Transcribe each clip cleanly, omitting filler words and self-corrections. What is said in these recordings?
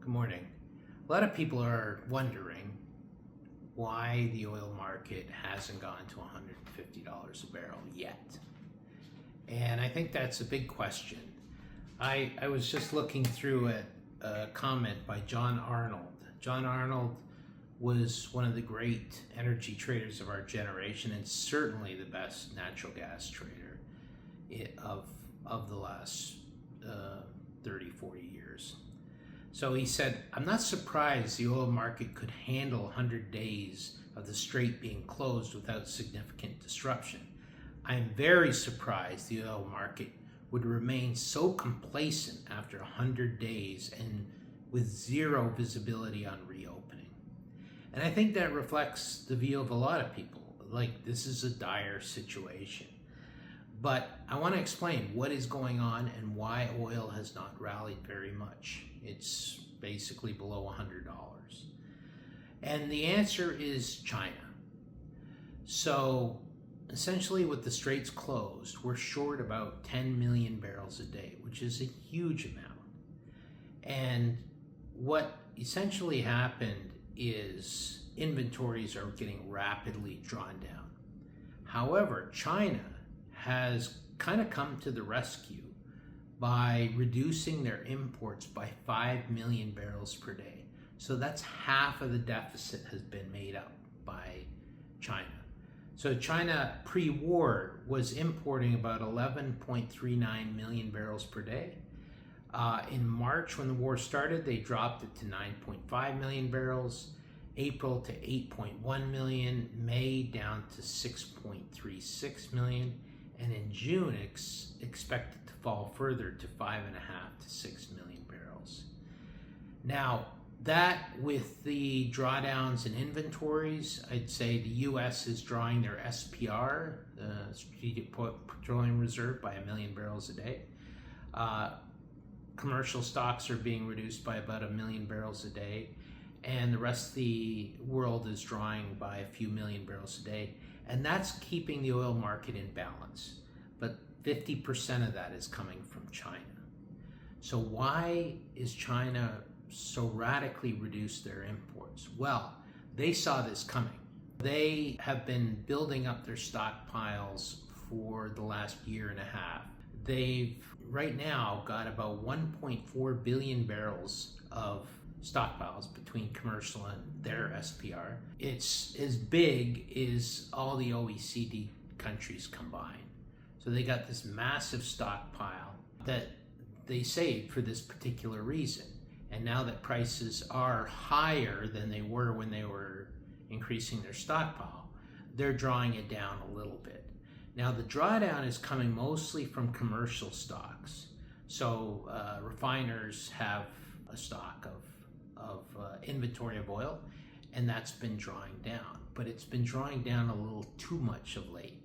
Good morning. A lot of people are wondering why the oil market hasn't gone to $150 a barrel yet. And I think that's a big question. I was just looking through a comment by John Arnold. John Arnold was one of the great energy traders of our generation and certainly the best natural gas trader of the last 30, 40 years. So he said, I'm not surprised the oil market could handle 100 days of the Strait being closed without significant disruption. I'm very surprised the oil market would remain so complacent after 100 days and with zero visibility on reopening. And I think that reflects the view of a lot of people, like this is a dire situation. But I want to explain what is going on and why oil has not rallied very much. It's basically below $100. And the answer is China. So essentially with the straits closed, we're short about 10 million barrels a day, which is a huge amount. And what essentially happened is inventories are getting rapidly drawn down. However, China has kind of come to the rescue by reducing their imports by 5 million barrels per day. So that's half of the deficit has been made up by China. So China pre-war was importing about 11.39 million barrels per day. In March, when the war started, they dropped it to 9.5 million barrels. April to 8.1 million, May down to 6.36 million, and in June expected to fall further to 5.5 to 6 million barrels. Now, that with the drawdowns in inventories, I'd say the U.S. is drawing their SPR, the Strategic Petroleum Reserve, by 1 million barrels a day. Commercial stocks are being reduced by about 1 million barrels a day, and the rest of the world is drawing by a few million barrels a day, and that's keeping the oil market in balance. But 50% of that is coming from China. So why is China so radically reduced their imports? Well, they saw this coming. They have been building up their stockpiles for the last year and a half. They've right now got about 1.4 billion barrels of stockpiles between commercial and their SPR. It's as big as all the OECD countries combined. So they got this massive stockpile that they saved for this particular reason. And now that prices are higher than they were when they were increasing their stockpile, they're drawing it down a little bit. Now the drawdown is coming mostly from commercial stocks. So refiners have a stock of inventory of oil, and that's been drawing down. But it's been drawing down a little too much of late.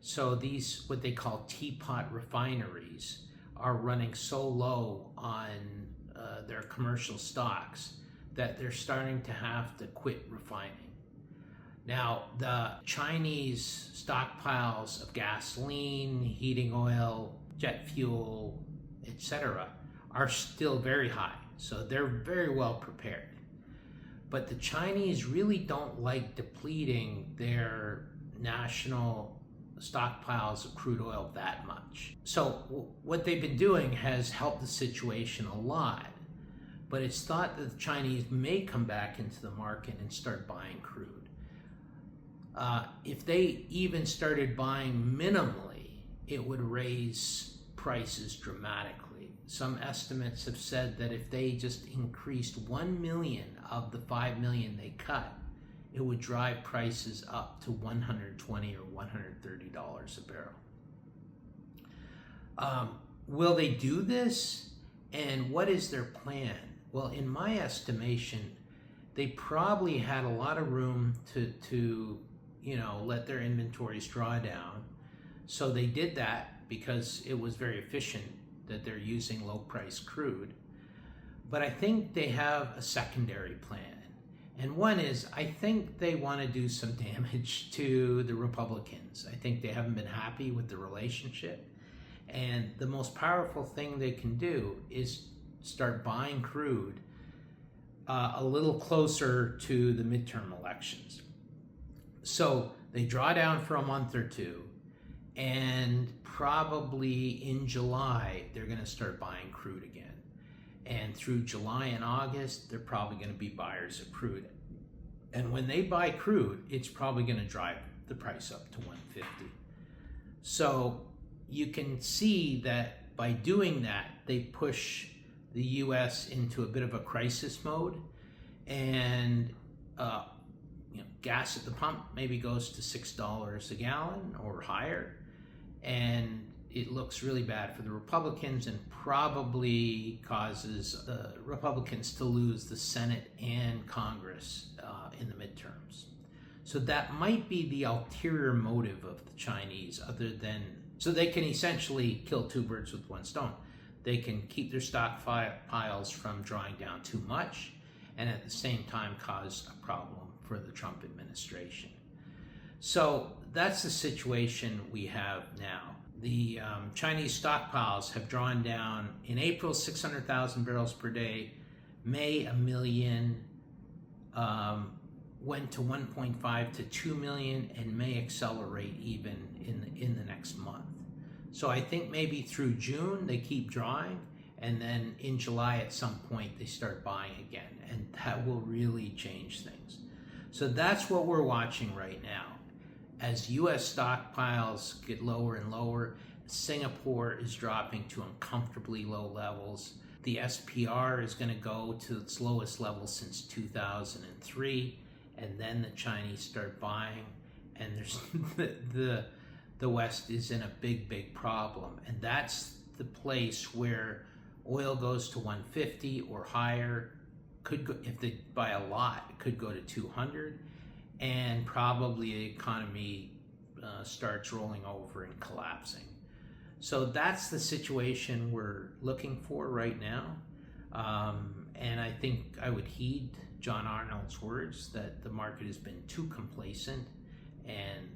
So these, what they call teapot refineries, are running so low on their commercial stocks that they're starting to have to quit refining. Now, the Chinese stockpiles of gasoline, heating oil, jet fuel, etc., are still very high. So they're very well prepared. But the Chinese really don't like depleting their national stockpiles of crude oil that much. So what they've been doing has helped the situation a lot, but it's thought that the Chinese may come back into the market and start buying crude. If they even started buying minimally, it would raise prices dramatically. Some estimates have said that if they just increased 1 million of the 5 million they cut, it would drive prices up to $120 or $130 a barrel. Will they do this? And what is their plan? Well, in my estimation, they probably had a lot of room to let their inventories draw down. So they did that because it was very efficient that they're using low price crude. But I think they have a secondary plan. And one is, I think they want to do some damage to the Republicans. I think they haven't been happy with the relationship. And the most powerful thing they can do is start buying crude a little closer to the midterm elections. So they draw down for a month or two, and probably in July, they're going to start buying crude again. And through July and August, they're probably going to be buyers of crude. And when they buy crude, it's probably going to drive the price up to 150. So you can see that by doing that, they push the U.S. into a bit of a crisis mode, and gas at the pump maybe goes to $6 a gallon or higher, and it looks really bad for the Republicans and probably causes the Republicans to lose the Senate and Congress in the midterms. So that might be the ulterior motive of the Chinese, other than, so they can essentially kill two birds with one stone. They can keep their stockpiles from drawing down too much, and at the same time cause a problem for the Trump administration. So that's the situation we have now. The Chinese stockpiles have drawn down in April 600,000 barrels per day, May 1 million, went to 1.5 to 2 million, and may accelerate even in the next month. So I think maybe through June they keep drawing, and then in July at some point they start buying again, and that will really change things. So that's what we're watching right now. As U.S. stockpiles get lower and lower, Singapore is dropping to uncomfortably low levels. The SPR is going to go to its lowest level since 2003, and then the Chinese start buying, and there's the West is in a big problem, and that's the place where oil goes to 150 or higher. Could go, if they buy a lot, it could go to 200, and probably the economy starts rolling over and collapsing. So that's the situation we're looking for right now. And I think I would heed John Arnold's words that the market has been too complacent, and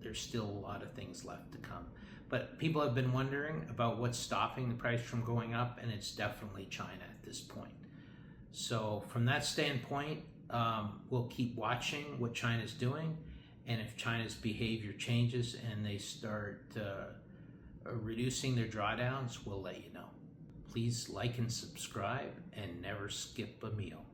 there's still a lot of things left to come. But people have been wondering about what's stopping the price from going up, and it's definitely China at this point. So from that standpoint, we'll keep watching what China's doing, and if China's behavior changes and they start reducing their drawdowns, we'll let you know. Please like and subscribe, and never skip a meal.